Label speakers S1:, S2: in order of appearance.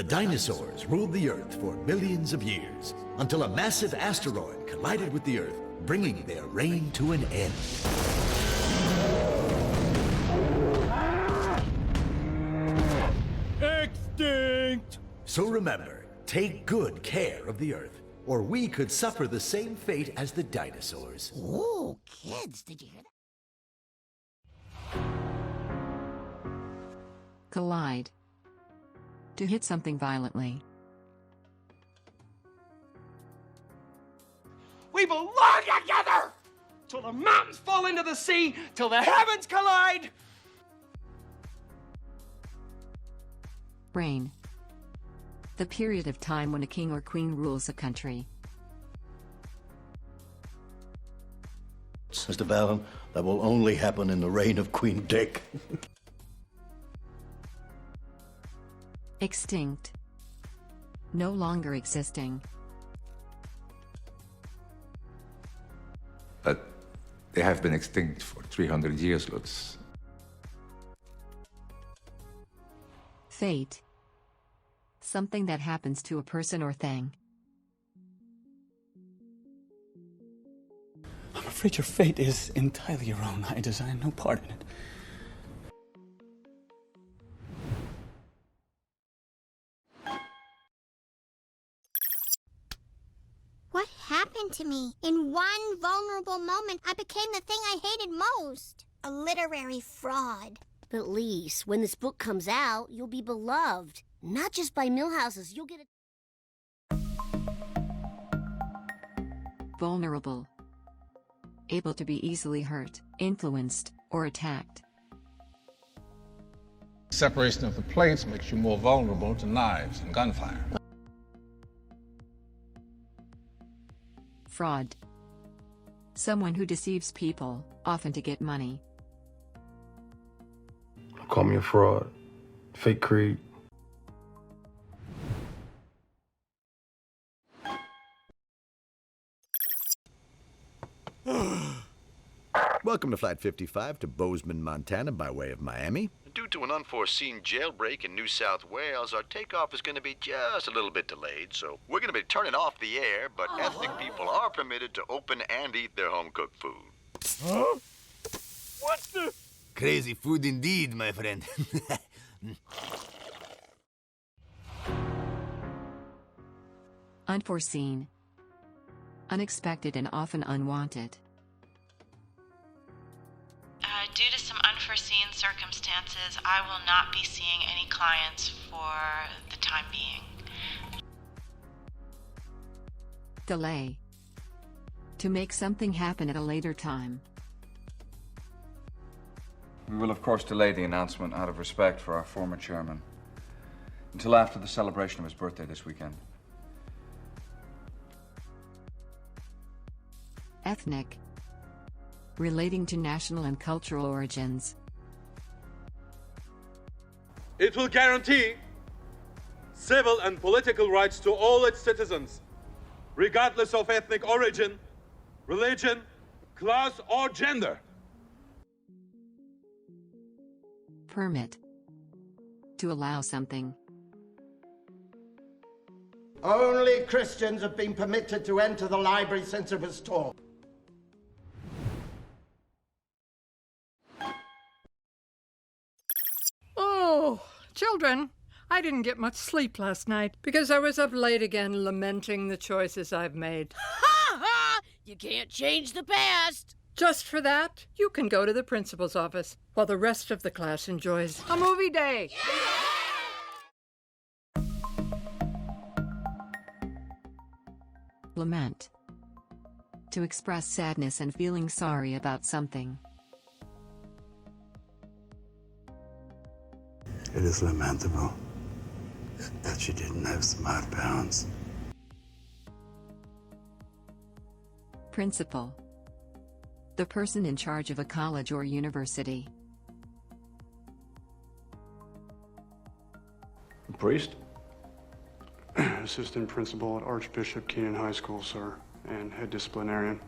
S1: The dinosaurs ruled the Earth for millions of years, until a massive asteroid collided with the Earth, bringing their reign to an end.
S2: Extinct!
S1: So remember, take good care of the Earth, or we could suffer the same fate as the dinosaurs.
S3: Ooh, kids, did you hear that?
S4: Collide. To hit something violently.
S2: We belong together! Till the mountains fall into the sea, till the heavens collide!
S4: Reign. The period of time when a king or queen rules a country.
S5: Mr. Baron, that will only happen in the reign of Queen Dick.
S4: Extinct. No longer existing.
S6: But they have been extinct for 300 years, Lutz.
S4: Fate. Something that happens to a person or thing.
S7: I'm afraid your fate is entirely your own. I desire no part in it.
S3: What happened to me? In one vulnerable moment, I became the thing I hated most. A literary fraud.
S8: But Lise, when this book comes out, you'll be beloved. Not just by Millhouses, you'll get a...
S4: Vulnerable. Able to be easily hurt, influenced, or attacked.
S9: Separation of the plates makes you more vulnerable to knives and gunfire.
S4: Fraud. Someone who deceives people, often to get money.
S10: Call me a fraud. Fake creed.
S11: Welcome to Flight 55 to Bozeman, Montana by way of Miami.
S12: Due to an unforeseen jailbreak in New South Wales, our takeoff is going to be just a little bit delayed, so we're going to be turning off the air, but ethnic people are permitted to open and eat their home-cooked food.
S2: Huh? What the?
S11: Crazy food indeed, my friend.
S4: Unforeseen. Unexpected and often unwanted.
S13: Due to some unforeseen circumstances, I will not be seeing any clients for the time being.
S4: Delay. To make something happen at a later time.
S14: We will, of course, delay the announcement out of respect for our former chairman until after the celebration of his birthday this weekend.
S4: Ethnic. Relating to national and cultural origins.
S15: It will guarantee civil and political rights to all its citizens, regardless of ethnic origin, religion, class, or gender.
S4: Permit. To allow something.
S16: Only Christians have been permitted to enter the library since it was taught.
S17: Oh, children, I didn't get much sleep last night because I was up late again lamenting the choices I've made.
S8: Ha ha! You can't change the past!
S17: Just for that, you can go to the principal's office while the rest of the class enjoys a movie day.
S4: Lament. To express sadness and feeling sorry about something.
S7: It is lamentable that you didn't have smart parents.
S4: Principal. The person in charge of a college or university.
S10: Priest?
S18: Assistant principal at Archbishop Keenan High School, sir, and head disciplinarian.